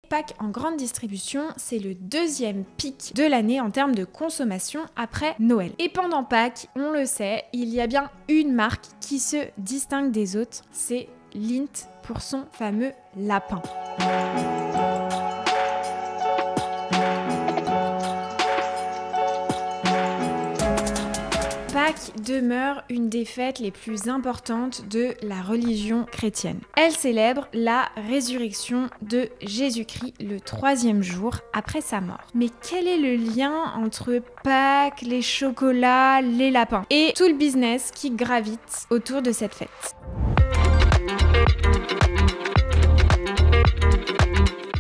Pâques en grande distribution, c'est le deuxième pic de l'année en termes de consommation après Noël. Et pendant Pâques, on le sait, il y a bien une marque qui se distingue des autres, c'est Lindt pour son fameux lapin. Pâques demeure une des fêtes les plus importantes de la religion chrétienne. Elle célèbre la résurrection de Jésus-Christ le 3e jour après sa mort. Mais quel est le lien entre Pâques, les chocolats, les lapins et tout le business qui gravite autour de cette fête ?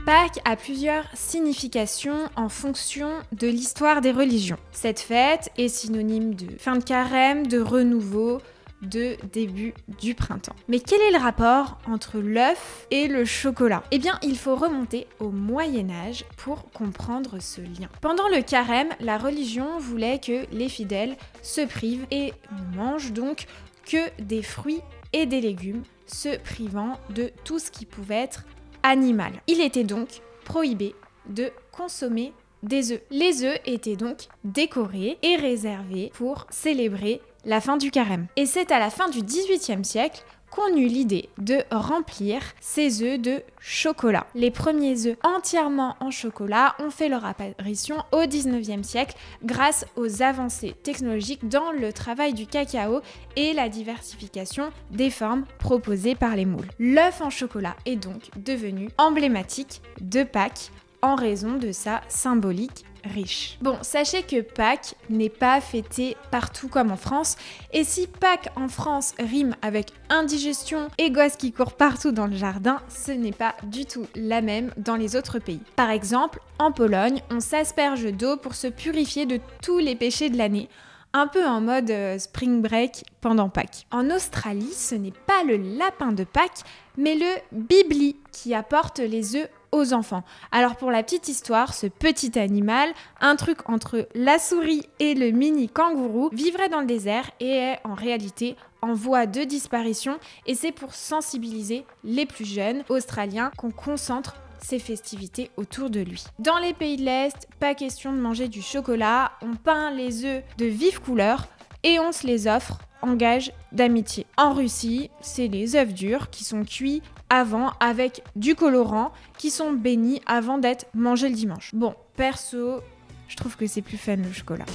Pâques a plusieurs significations en fonction de l'histoire des religions. Cette fête est synonyme de fin de carême, de renouveau, de début du printemps. Mais quel est le rapport entre l'œuf et le chocolat ? Eh bien, il faut remonter au Moyen-Âge pour comprendre ce lien. Pendant le carême, la religion voulait que les fidèles se privent et ne mangent donc que des fruits et des légumes, se privant de tout ce qui pouvait être animal. Il était donc prohibé de consommer des œufs. Les œufs étaient donc décorés et réservés pour célébrer la fin du carême. Et c'est à la fin du XVIIIe siècle qu'on eut l'idée de remplir ces œufs de chocolat. Les premiers œufs entièrement en chocolat ont fait leur apparition au XIXe siècle grâce aux avancées technologiques dans le travail du cacao et la diversification des formes proposées par les moules. L'œuf en chocolat est donc devenu emblématique de Pâques en raison de sa symbolique riche. Bon, sachez que Pâques n'est pas fêté partout comme en France, et si Pâques en France rime avec indigestion et gosses qui courent partout dans le jardin, ce n'est pas du tout la même dans les autres pays. Par exemple, en Pologne, on s'asperge d'eau pour se purifier de tous les péchés de l'année, un peu en mode spring break pendant Pâques. En Australie, ce n'est pas le lapin de Pâques, mais le bibli qui apporte les œufs aux enfants. Alors pour la petite histoire, ce petit animal, un truc entre la souris et le mini kangourou, vivrait dans le désert et est en réalité en voie de disparition, et c'est pour sensibiliser les plus jeunes australiens qu'on concentre ces festivités autour de lui. Dans les pays de l'Est, pas question de manger du chocolat, on peint les œufs de vives couleurs et on se les offre en gage d'amitié. En Russie, c'est les œufs durs qui sont cuits avant avec du colorant, qui sont bénis avant d'être mangés le dimanche. Bon, perso, je trouve que c'est plus fun le chocolat.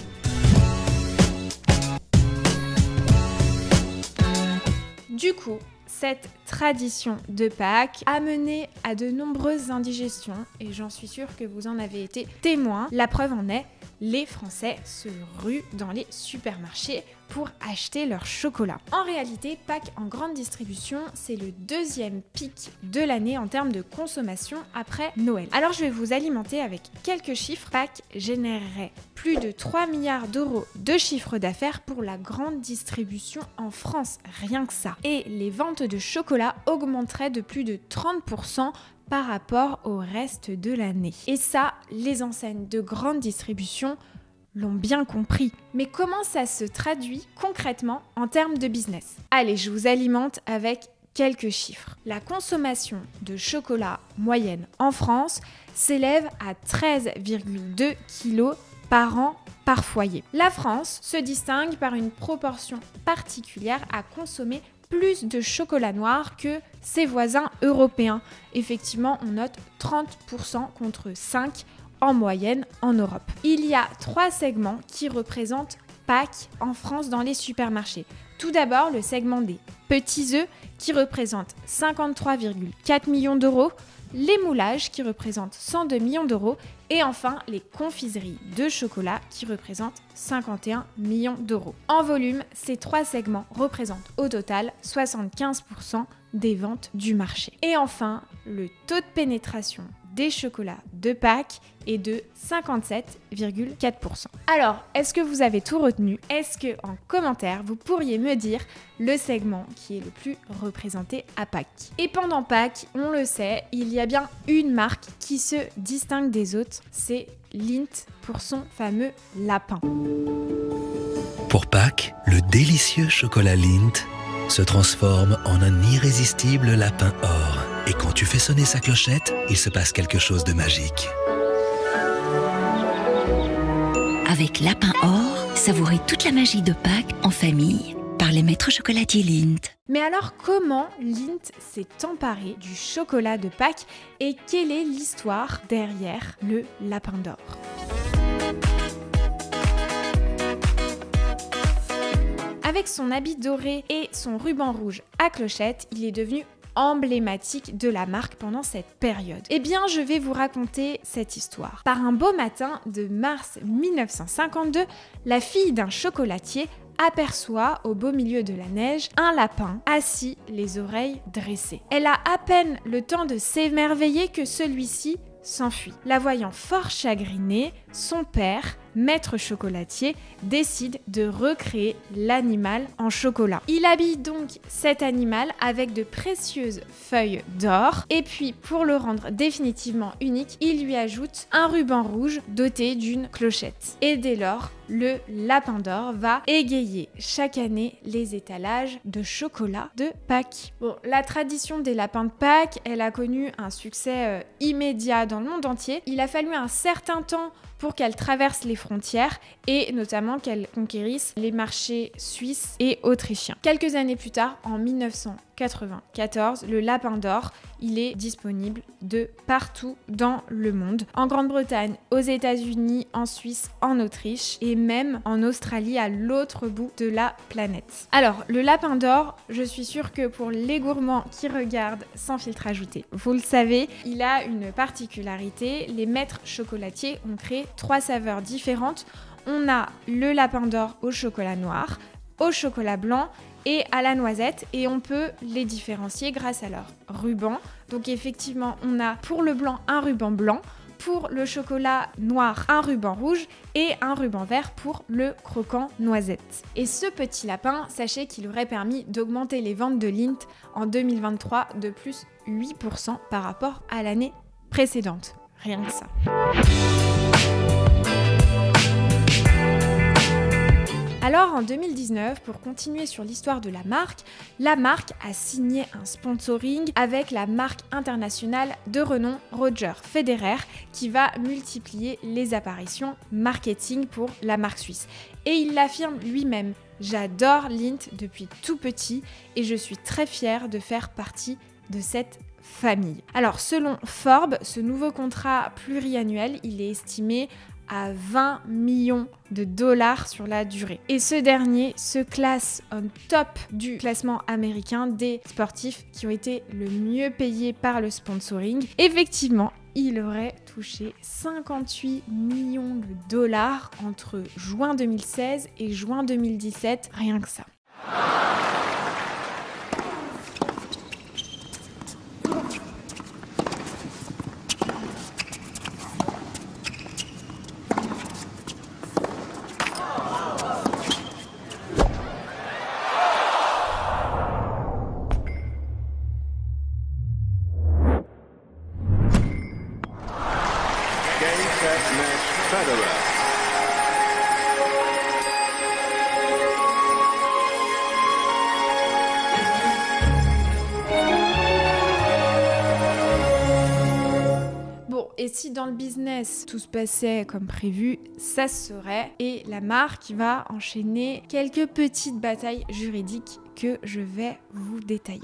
Du coup, cette tradition de Pâques a mené à de nombreuses indigestions et j'en suis sûre que vous en avez été témoin. La preuve en est, les Français se ruent dans les supermarchés pour acheter leur chocolat. En réalité, Pâques en grande distribution, c'est le deuxième pic de l'année en termes de consommation après Noël. Alors je vais vous alimenter avec quelques chiffres. Pâques générerait plus de 3 milliards d'euros de chiffre d'affaires pour la grande distribution en France, rien que ça. Et les ventes de chocolat augmenteraient de plus de 30% par rapport au reste de l'année. Et ça, les enseignes de grande distribution l'ont bien compris. Mais comment ça se traduit concrètement en termes de business ? Allez, je vous alimente avec quelques chiffres. La consommation de chocolat moyenne en France s'élève à 13,2 kg par an par foyer. La France se distingue par une proportion particulière à consommer plus de chocolat noir que ses voisins européens. Effectivement, on note 30% contre 5% en moyenne en Europe. Il y a 3 segments qui représentent Pâques en France dans les supermarchés. Tout d'abord, le segment des petits œufs qui représente 53,4 millions d'euros, les moulages qui représentent 102 millions d'euros et enfin les confiseries de chocolat qui représentent 51 millions d'euros. En volume, ces 3 segments représentent au total 75% des ventes du marché. Et enfin, le taux de pénétration des chocolats de Pâques est de 57,4%. Alors, est-ce que vous avez tout retenu ? Est-ce que en commentaire, vous pourriez me dire le segment qui est le plus représenté à Pâques ? Et pendant Pâques, on le sait, il y a bien une marque qui se distingue des autres, c'est Lindt pour son fameux lapin. Pour Pâques, le délicieux chocolat Lindt se transforme en un irrésistible lapin or. Et quand tu fais sonner sa clochette, il se passe quelque chose de magique. Avec Lapin Or, savourez toute la magie de Pâques en famille par les maîtres chocolatiers Lindt. Mais alors comment Lindt s'est emparé du chocolat de Pâques et quelle est l'histoire derrière le lapin d'or ? Avec son habit doré et son ruban rouge à clochette, il est devenu emblématique de la marque pendant cette période. Eh bien, je vais vous raconter cette histoire. Par un beau matin de mars 1952, la fille d'un chocolatier aperçoit au beau milieu de la neige un lapin assis, les oreilles dressées. Elle a à peine le temps de s'émerveiller que celui-ci s'enfuit. La voyant fort chagrinée, son père, maître chocolatier, décide de recréer l'animal en chocolat. Il habille donc cet animal avec de précieuses feuilles d'or et puis pour le rendre définitivement unique, il lui ajoute un ruban rouge doté d'une clochette. Et dès lors, le lapin d'or va égayer chaque année les étalages de chocolat de Pâques. Bon, la tradition des lapins de Pâques, elle a connu un succès immédiat dans le monde entier. Il a fallu un certain temps pour qu'elle traverse les frontières et notamment qu'elle conquérisse les marchés suisses et autrichiens. Quelques années plus tard, en 1994, le lapin d'or, il est disponible de partout dans le monde. En Grande-Bretagne, aux États-Unis, en Suisse, en Autriche et même en Australie à l'autre bout de la planète. Alors, le lapin d'or, je suis sûre que pour les gourmands qui regardent Sans filtre ajouté, vous le savez, il a une particularité. Les maîtres chocolatiers ont créé 3 saveurs différentes. On a le lapin d'or au chocolat noir, au chocolat blanc et à la noisette et on peut les différencier grâce à leur ruban. Donc effectivement, on a pour le blanc un ruban blanc, pour le chocolat noir un ruban rouge et un ruban vert pour le croquant noisette. Et ce petit lapin, sachez qu'il aurait permis d'augmenter les ventes de Lindt en 2023 de plus 8% par rapport à l'année précédente. Rien que ça. Alors en 2019, pour continuer sur l'histoire de la marque a signé un sponsoring avec la marque internationale de renom Roger Federer qui va multiplier les apparitions marketing pour la marque suisse. Et il l'affirme lui-même, j'adore Lindt depuis tout petit et je suis très fière de faire partie de cette famille. Alors selon Forbes, ce nouveau contrat pluriannuel, il est estimé à 20 millions de dollars sur la durée. Et ce dernier se classe on top du classement américain des sportifs qui ont été le mieux payés par le sponsoring. Effectivement, il aurait touché 58 millions de dollars entre juin 2016 et juin 2017, rien que ça. Et si dans le business tout se passait comme prévu, ça se saurait et la marque va enchaîner quelques petites batailles juridiques que je vais vous détailler.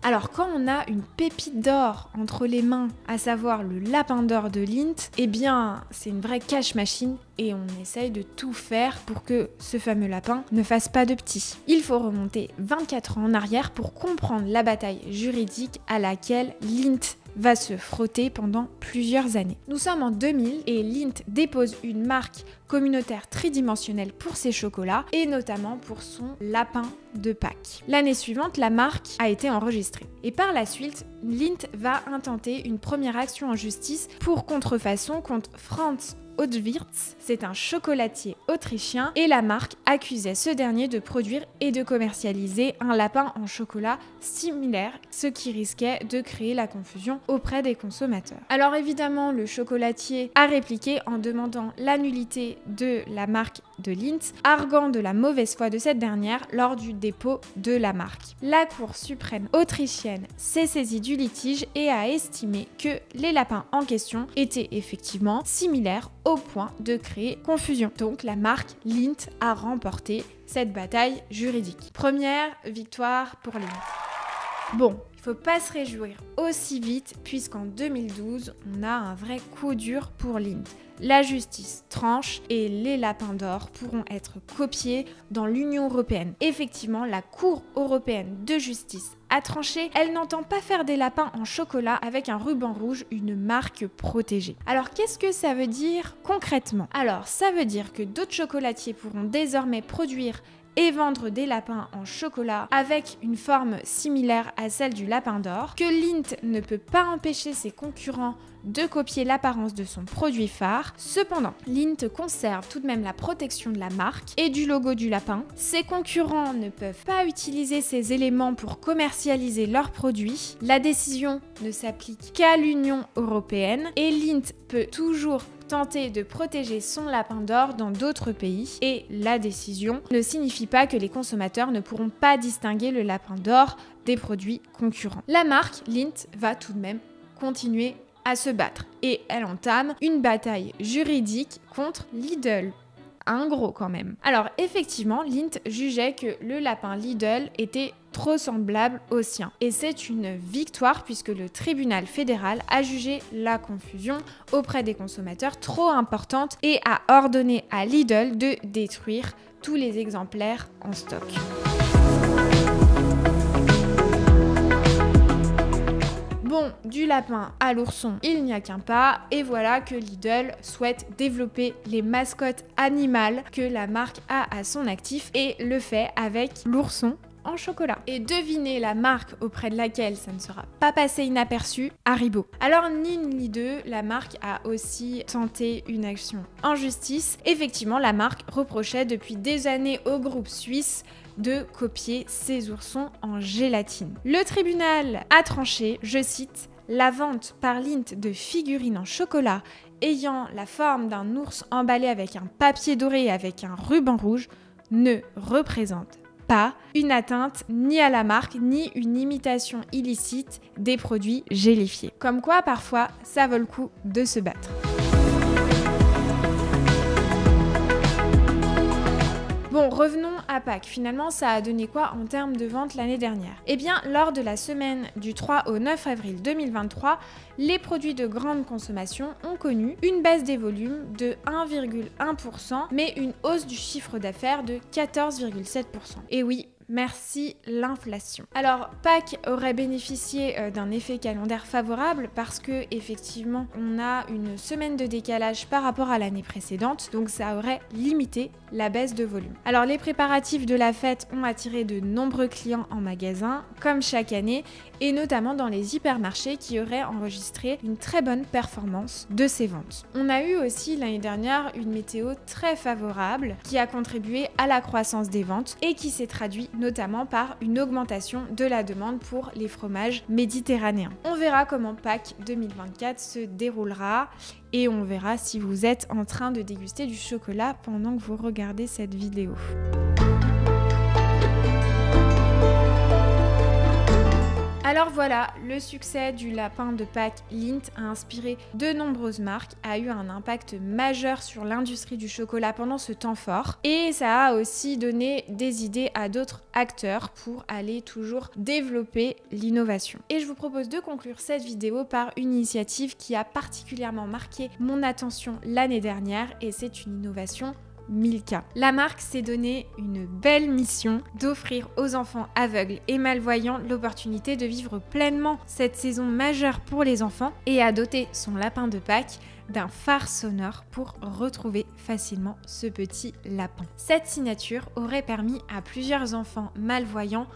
Alors quand on a une pépite d'or entre les mains, à savoir le lapin d'or de Lindt, eh bien c'est une vraie cash machine et on essaye de tout faire pour que ce fameux lapin ne fasse pas de petits. Il faut remonter 24 ans en arrière pour comprendre la bataille juridique à laquelle Lindt va se frotter pendant plusieurs années. Nous sommes en 2000 et Lindt dépose une marque communautaire tridimensionnelle pour ses chocolats et notamment pour son lapin de Pâques. L'année suivante, la marque a été enregistrée. Et par la suite, Lindt va intenter une première action en justice pour contrefaçon contre Franz Hautwirtz, c'est un chocolatier autrichien, et la marque accusait ce dernier de produire et de commercialiser un lapin en chocolat similaire, ce qui risquait de créer la confusion auprès des consommateurs. Alors évidemment, le chocolatier a répliqué en demandant la nullité de la marque de Lindt, arguant de la mauvaise foi de cette dernière lors du dépôt de la marque. La Cour suprême autrichienne s'est saisie du litige et a estimé que les lapins en question étaient effectivement similaires au point de créer confusion. Donc la marque Lindt a remporté cette bataille juridique. Première victoire pour Lindt. Bon, il faut pas se réjouir aussi vite puisqu'en 2012, on a un vrai coup dur pour Lindt. La justice tranche et les lapins d'or pourront être copiés dans l'Union européenne. Effectivement, la Cour européenne de justice a tranché. Elle n'entend pas faire des lapins en chocolat avec un ruban rouge, une marque protégée. Alors, qu'est-ce que ça veut dire concrètement? Alors, ça veut dire que d'autres chocolatiers pourront désormais produire et vendre des lapins en chocolat avec une forme similaire à celle du lapin d'or, que Lindt ne peut pas empêcher ses concurrents de copier l'apparence de son produit phare. Cependant, Lindt conserve tout de même la protection de la marque et du logo du lapin. Ses concurrents ne peuvent pas utiliser ces éléments pour commercialiser leurs produits. La décision ne s'applique qu'à l'Union européenne et Lindt peut toujours tenter de protéger son lapin d'or dans d'autres pays, et la décision ne signifie pas que les consommateurs ne pourront pas distinguer le lapin d'or des produits concurrents. La marque Lindt va tout de même continuer à se battre et elle entame une bataille juridique contre Lidl. Un gros quand même. Alors effectivement, Lindt jugeait que le lapin Lidl était trop semblable au sien. Et c'est une victoire puisque le tribunal fédéral a jugé la confusion auprès des consommateurs trop importante et a ordonné à Lidl de détruire tous les exemplaires en stock. Bon, du lapin à l'ourson, il n'y a qu'un pas, et voilà que Lidl souhaite développer les mascottes animales que la marque a à son actif et le fait avec l'ourson en chocolat. Et devinez la marque auprès de laquelle ça ne sera pas passé inaperçu, Haribo. Alors ni une ni deux, la marque a aussi tenté une action en justice. Effectivement, la marque reprochait depuis des années au groupe suisse de copier ses oursons en gélatine. Le tribunal a tranché, je cite, « La vente par Lindt de figurines en chocolat ayant la forme d'un ours emballé avec un papier doré et avec un ruban rouge ne représente pas une atteinte ni à la marque ni une imitation illicite des produits gélifiés. » Comme quoi, parfois, ça vaut le coup de se battre. Bon, revenons à Pâques. Finalement, ça a donné quoi en termes de vente l'année dernière? Eh bien, lors de la semaine du 3 au 9 avril 2023, les produits de grande consommation ont connu une baisse des volumes de 1,1%, mais une hausse du chiffre d'affaires de 14,7%. Et oui, merci l'inflation. Alors, Pâques aurait bénéficié d'un effet calendaire favorable parce que effectivement, on a une semaine de décalage par rapport à l'année précédente, donc ça aurait limité la baisse de volume. Alors, les préparatifs de la fête ont attiré de nombreux clients en magasin, comme chaque année, et notamment dans les hypermarchés qui auraient enregistré une très bonne performance de ces ventes. On a eu aussi l'année dernière une météo très favorable qui a contribué à la croissance des ventes et qui s'est traduit notamment par une augmentation de la demande pour les fromages méditerranéens. On verra comment Pâques 2024 se déroulera et on verra si vous êtes en train de déguster du chocolat pendant que vous regardez cette vidéo. Alors voilà, le succès du lapin de Pâques Lindt a inspiré de nombreuses marques, a eu un impact majeur sur l'industrie du chocolat pendant ce temps fort et ça a aussi donné des idées à d'autres acteurs pour aller toujours développer l'innovation. Et je vous propose de conclure cette vidéo par une initiative qui a particulièrement marqué mon attention l'année dernière et c'est une innovation Milka. La marque s'est donné une belle mission d'offrir aux enfants aveugles et malvoyants l'opportunité de vivre pleinement cette saison majeure pour les enfants et a doté son lapin de Pâques d'un phare sonore pour retrouver facilement ce petit lapin. Cette signature aurait permis à plusieurs enfants malvoyants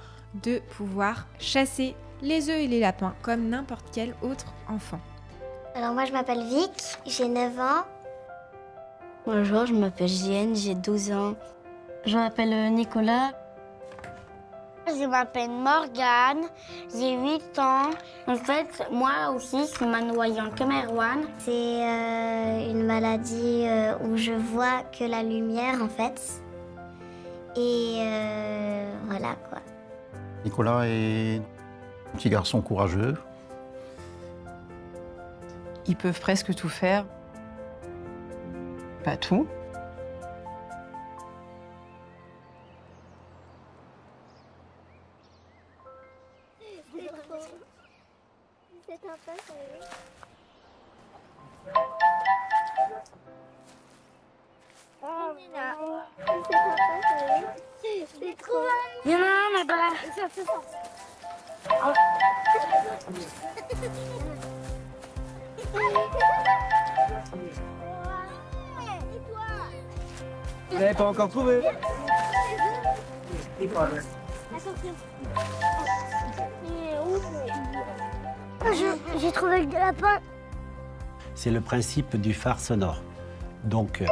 de pouvoir chasser les œufs et les lapins comme n'importe quel autre enfant. Alors moi je m'appelle Vic, j'ai 9 ans Bonjour, je m'appelle Jienne, j'ai 12 ans. Je m'appelle Nicolas. Je m'appelle Morgane, j'ai 8 ans. En fait, moi aussi, c'est ma noyant comme Erwan. C'est une maladie où je vois que la lumière, en fait. Et voilà, quoi. Nicolas est un petit garçon courageux. Ils peuvent presque tout faire. Pas tout. C'est trop mal. Il y en a un là-bas. Vous n'avez pas encore trouvé? J'ai trouvé le lapin. C'est le principe du phare sonore. Donc,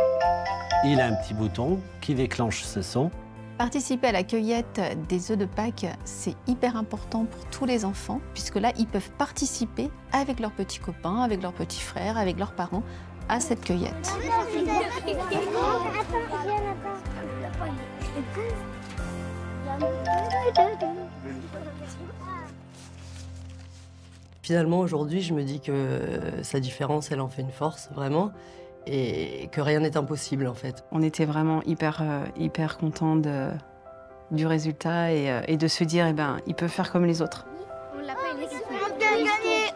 il a un petit bouton qui déclenche ce son. Participer à la cueillette des œufs de Pâques, c'est hyper important pour tous les enfants, puisque là, ils peuvent participer avec leurs petits copains, avec leurs petits frères, avec leurs parents, à cette cueillette. Finalement, aujourd'hui, je me dis que sa différence, elle en fait une force, vraiment, et que rien n'est impossible, en fait. On était vraiment hyper contents du résultat et de se dire, eh ben, ils peuvent faire comme les autres. On l'a pas gagné.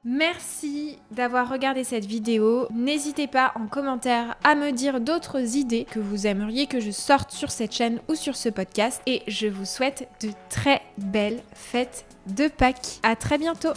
Merci d'avoir regardé cette vidéo. N'hésitez pas en commentaire à me dire d'autres idées que vous aimeriez que je sorte sur cette chaîne ou sur ce podcast. Et je vous souhaite de très belles fêtes de Pâques. À très bientôt.